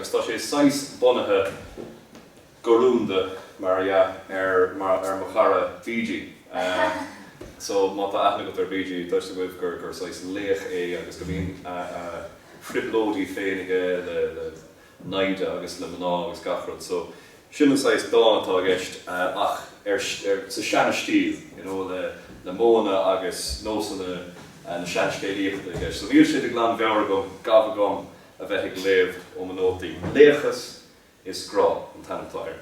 agus tá sé 6 bunathe gorúnda mar machara Fiji. So má tá aithne go ar Fiji, tuiste go gur 6 léach agus go bhíon friplódí féinige le naide agus le mná agus gachrod. So sin 6 dána tá gist ach sa seanna stíl, le móna agus nósanna na seanscéilíochta gist. So bhír sé ag lean bheabhar go gabha gom a bheith ag léamh ó manótaí. Léachas is grá an tantáir.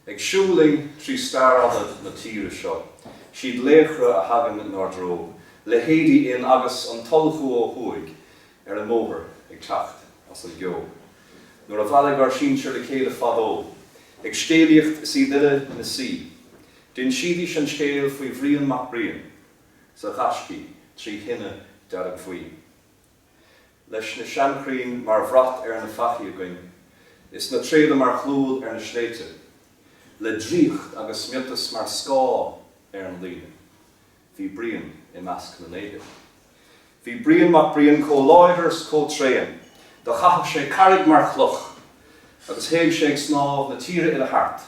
Ag siúling trí starada na tíre seo, siad léachra a hagan nar dróg, le héadí in agus an tolchú ó thuaig ar an móthar ag teacht as an geo. Nuair a bhaile gar sínsir le chéile fadó, ag scéalaíocht sí duile na sí. Din siadí an scéal faoi bhríon MacBriain, sa chascí trí hinne dearag faoi. Leis na seanchrainn mar bhrat ar na fachi againn, is na tréile mar chlúil ar na sléite, le dríocht agus smiotas mar scá ar an líne. Bhí brian I measc na néide. Bhí brian MacBriain có láidhars có tréan, de chathach sé carrig mar chluch, agus héag sé ag snáb na tíre I a hart,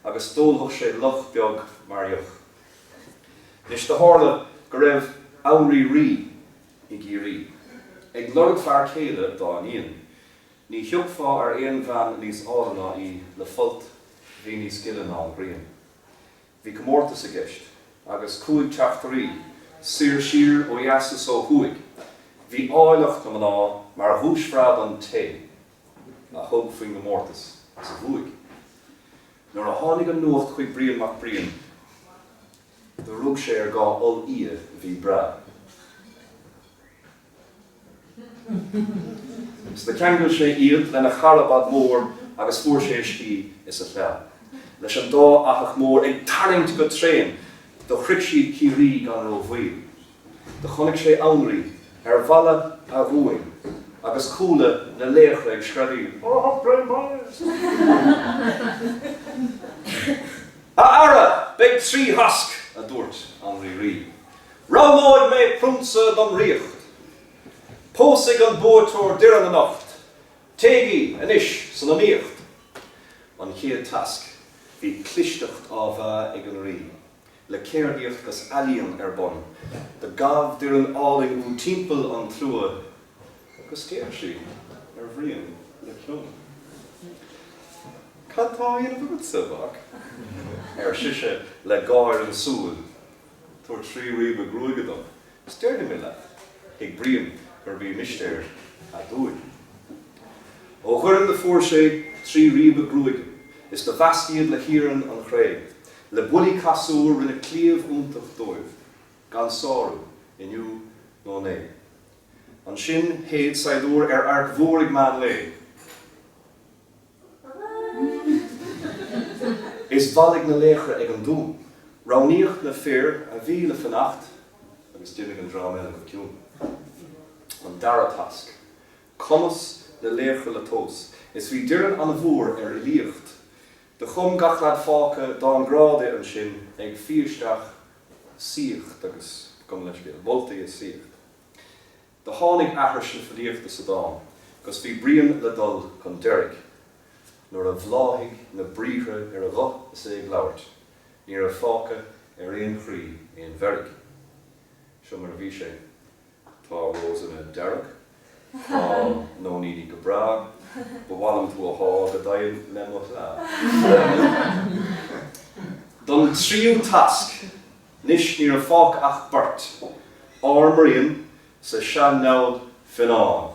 agus dólthach sé luch beag mar dheoch. Nis de hála go raibh anraí rí I géirí. Ag lorg fear chéile dá an íon, ní thiogfá ar éon bhean níos álanna I le fult bhí níos gile ná an grian. Bhí comórtas a gist, agus cúig teachtarí, sir ó dheasas ó thuaig. Bhí áileach go mná mar thuaisfread an té, a thug faoin gomórtas as a thuaig. Nuair a tháinig an nuacht chuig brian MacBriain, de rug sé ar gá ol ia bhí bra. Is de ceangail sé iad lena charabad mór agus fuair sé iscí is a fel. Leis an dá achach mór ag tarint go tréin, do chric siad cirí gan ó bhuail. De chonig sé anraí ar bhalla a bhuaing, agus cúla na léachra ag screadú. A ara, beag trí hask a dúirt anraí rí. Rámóid mé prúmsa dom riocht. Pósig an bótóir dir an nacht, téigi an ish san amíocht. An chéad task, bhí clisteacht á bheith ag an rí, le céirdíocht gus alíonn ar bon, de gabh dir an áling ú timpeall an trua, gus céir sí ar bhríon le clún. Cantá dhéanamh go sabach, ar siise le gáir an súil, tuair trí riomh a grúigeadam, steirna mé le, ag brian gur bhí misteir a dúig. Ó chuireann de fuair sé trí riomh a grúige, is de bhasciad le híreann an chréig, le buí casúr rinne clíomh úntach dóibh, gan sáú inniu nó né. An sin héad saidúr ar art mhórig man lé. Is bhalig na léachra ag an dún, ráníocht na fér a bhí le fannacht, agus duine an dráméile go ciún. An dara task. Comas na léachra le tós, is bhí diran an bhór ar I líocht. De chum gachlad fáca dá an gráde an sin ag fíorsteach síocht agus gom leis bíal, boltaí is síocht. De tháinig ahar sin fadíochta sa dám, gus bhí brian le dul chun deireadh, nuair a bhláthigh na bríomhre ar a bhoth is ag labhairt, níor a fáca ar éon chrí éon bheirg. Seo mar a bhí sé. Tá rós in a dearg, tá nó nídí go bra, ba bhhailm tú a há go daon le mo le. Don tríú task, nis níor a fách ach bart, ámaríonn sa sean náid finán.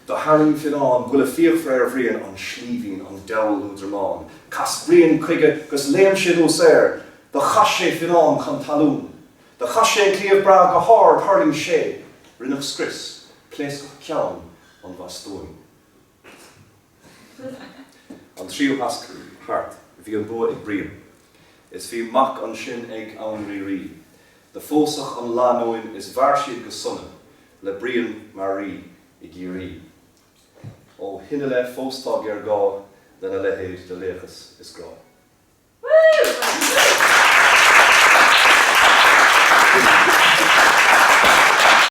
Da haring finán bhfuil a fíochfra ar bhríon an slíomhín an deall údramáin, cas bríon chuige gus léim sin ó séir, da chas sé finán chun talún, da chas sé clíomh bra go háir tharling sé, rinneach scris, plés go ceann an bhastóin. An tríú hask hart, bhí an bó ag brian. Is bhí mac an sin ag anraí rí. De fósach an lánóin is bhar siad go sunna, le brian mar rí I géirí. Ó hinne le fóstág ar gá, lena lehéid de léchas is grá.